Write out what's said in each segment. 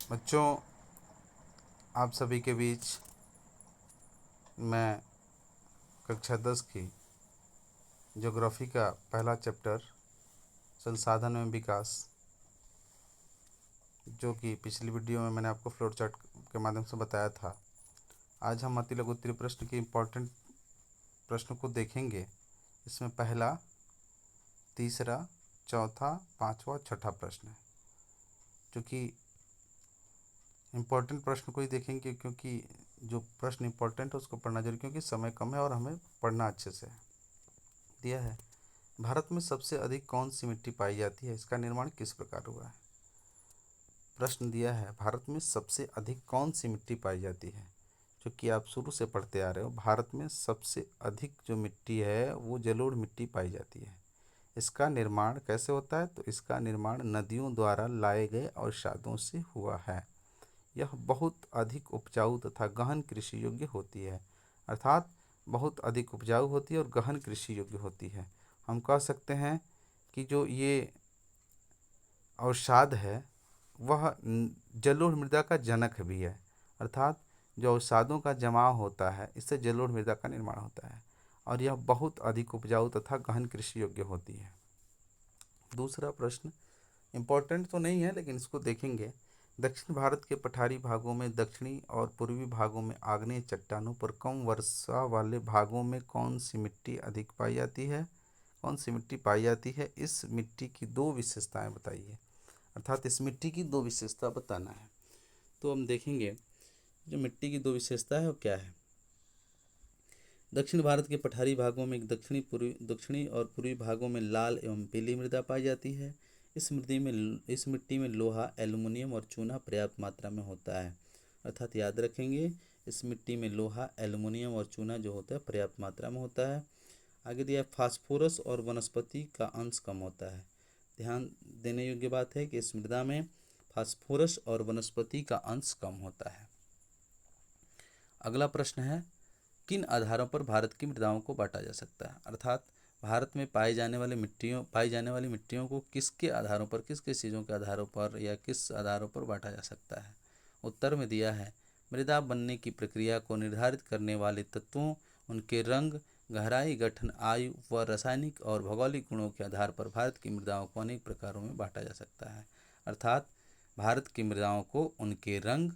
बच्चों, आप सभी के बीच मैं कक्षा 10 की ज्योग्राफी का पहला चैप्टर संसाधन एवं विकास, जो कि पिछली वीडियो में मैंने आपको फ्लोर चार्ट के माध्यम से बताया था। आज हम अति लघु उत्तरीय प्रश्न के इम्पोर्टेंट प्रश्न को देखेंगे। इसमें पहला, तीसरा, चौथा, पांचवा, छठा प्रश्न है, जो कि इम्पोर्टेंट प्रश्न को ही देखेंगे, क्योंकि जो प्रश्न इम्पोर्टेंट है उसको पढ़ना जरूरी, क्योंकि समय कम है और हमें पढ़ना अच्छे से है। दिया है, भारत में सबसे अधिक कौन सी मिट्टी पाई जाती है, इसका निर्माण किस प्रकार हुआ है। प्रश्न दिया है, भारत में सबसे अधिक कौन सी मिट्टी पाई जाती है, जो कि आप शुरू से पढ़ते आ रहे हो। भारत में सबसे अधिक जो मिट्टी है वो जलोढ़ मिट्टी पाई जाती है। इसका निर्माण कैसे होता है, तो इसका निर्माण नदियों द्वारा लाए गए अवसादों से हुआ है। यह बहुत अधिक उपजाऊ तथा गहन कृषि योग्य होती है, अर्थात बहुत अधिक उपजाऊ होती है और गहन कृषि योग्य होती है। हम कह सकते हैं कि जो ये अवसाद है वह जलोढ़ मृदा का जनक भी है, अर्थात जो अवसादों का जमाव होता है इससे जलोढ़ मृदा का निर्माण होता है और यह बहुत अधिक उपजाऊ तथा गहन कृषि योग्य होती है। दूसरा प्रश्न इम्पोर्टेंट तो नहीं है, लेकिन इसको देखेंगे। दक्षिण भारत के पठारी भागों में, दक्षिणी और पूर्वी भागों में आग्नेय चट्टानों पर कम वर्षा वाले भागों में कौन सी मिट्टी अधिक पाई जाती है, कौन सी मिट्टी पाई जाती है। इस मिट्टी की दो विशेषताएं बताइए, अर्थात इस मिट्टी की दो विशेषता बताना है। तो हम देखेंगे जो मिट्टी की दो विशेषता है वो क्या है। दक्षिण भारत के पठारी भागों में दक्षिणी और पूर्वी भागों में लाल एवं पीली मृदा पाई जाती है। इस मिट्टी में लोहा, एल्युमिनियम और चूना पर्याप्त मात्रा में होता है, अर्थात याद रखेंगे इस मिट्टी में लोहा, एल्युमिनियम और चूना जो होता है पर्याप्त मात्रा में होता है। आगे दिया, फास्फोरस और वनस्पति का अंश कम होता है। ध्यान देने योग्य बात है कि इस मृदा में फास्फोरस और वनस्पति का अंश कम होता है। अगला प्रश्न है, किन आधारों पर भारत की मृदाओं को बांटा जा सकता है, अर्थात भारत में पाई जाने वाली मिट्टियों को किसके आधारों पर, किस किस चीज़ों के आधारों पर या किस आधारों पर बांटा जा सकता है। उत्तर में दिया है, मृदा बनने की प्रक्रिया को निर्धारित करने वाले तत्वों, उनके रंग, गहराई, गठन, आयु व रासायनिक और भौगोलिक गुणों के आधार पर भारत की मृदाओं को अनेक प्रकारों में बांटा जा सकता है। अर्थात भारत की मृदाओं को उनके रंग,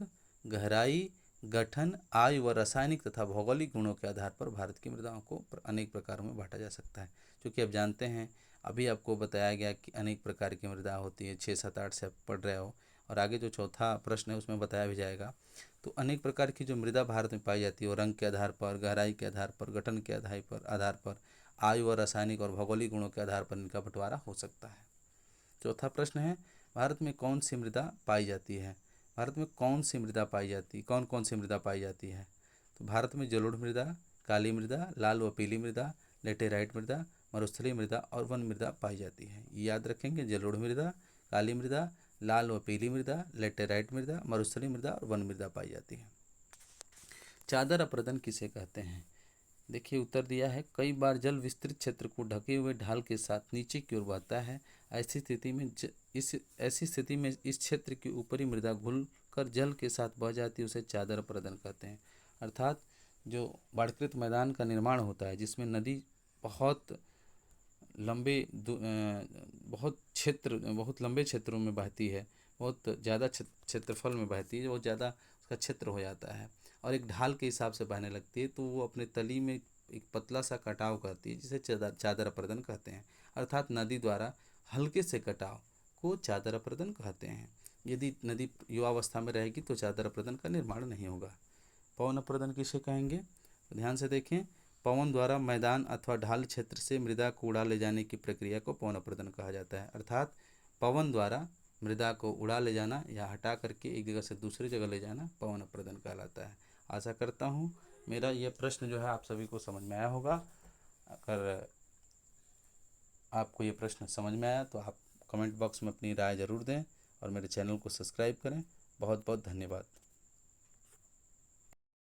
गहराई, गठन, आयु व रासायनिक तथा भौगोलिक गुणों के आधार पर भारत की मृदाओं को अनेक प्रकारों में बांटा जा सकता है। क्योंकि आप जानते हैं, अभी आपको बताया गया कि अनेक प्रकार की मृदा होती है, 6, 7, 8 से आप पढ़ रहे हो, और आगे जो चौथा प्रश्न है उसमें बताया भी जाएगा। तो अनेक प्रकार की जो मृदा भारत में पाई जाती है वो रंग के आधार पर, गहराई के आधार पर, गठन के आधार पर, आयु और रासायनिक और भौगोलिक गुणों के आधार पर इनका बंटवारा हो सकता है। चौथा प्रश्न है, भारत में कौन सी मृदा पाई जाती है। भारत में कौन सी मृदा पाई जाती, कौन कौन सी मृदा पाई जाती है। तो भारत में जलोढ़ मृदा, काली मृदा, लाल व पीली मृदा, लेटेराइट मृदा, मरुस्थलीय मृदा और वन मृदा पाई जाती है। ये याद रखेंगे, जलोढ़ मृदा, काली मृदा, लाल व पीली मृदा, लेटेराइट मृदा, मरुस्थलीय मृदा और वन मृदा पाई जाती है। चादर अपर्दन किसे कहते हैं। देखिए उत्तर दिया है, कई बार जल विस्तृत क्षेत्र को ढके हुए ढाल के साथ नीचे की ओर बहता है। ऐसी स्थिति में इस क्षेत्र की ऊपरी मृदा घुल कर जल के साथ बह जाती है, उसे चादर अपर्दन कहते हैं। अर्थात जो बाढ़कृत मैदान का निर्माण होता है, जिसमें नदी बहुत लंबे बहुत लंबे क्षेत्रों में बहती है, बहुत ज़्यादा क्षेत्रफल में बहती है, बहुत ज़्यादा उसका क्षेत्र हो जाता है और एक ढाल के हिसाब से बहने लगती है, तो वो अपने तली में एक पतला सा कटाव करती है, जिसे चादर अपर्दन कहते हैं। अर्थात नदी द्वारा हल्के से कटाव को चादर अपर्दन कहते हैं। यदि नदी युवावस्था में रहेगी तो चादर अपर्दन का निर्माण नहीं होगा। पवन अपर्दन किसे कहेंगे, तो ध्यान से देखें, पवन द्वारा मैदान अथवा ढाल क्षेत्र से मृदा को उड़ा ले जाने की प्रक्रिया को पवन अपर्दन कहा जाता है। अर्थात पवन द्वारा मृदा को उड़ा ले जाना या हटा करके एक जगह से दूसरी जगह ले जाना पवन अपर्दन कहलाता है। आशा करता हूँ मेरा यह प्रश्न जो है आप सभी को समझ में आया होगा। अगर आपको ये प्रश्न समझ में आया तो आप कमेंट बॉक्स में अपनी राय ज़रूर दें और मेरे चैनल को सब्सक्राइब करें। बहुत बहुत धन्यवाद।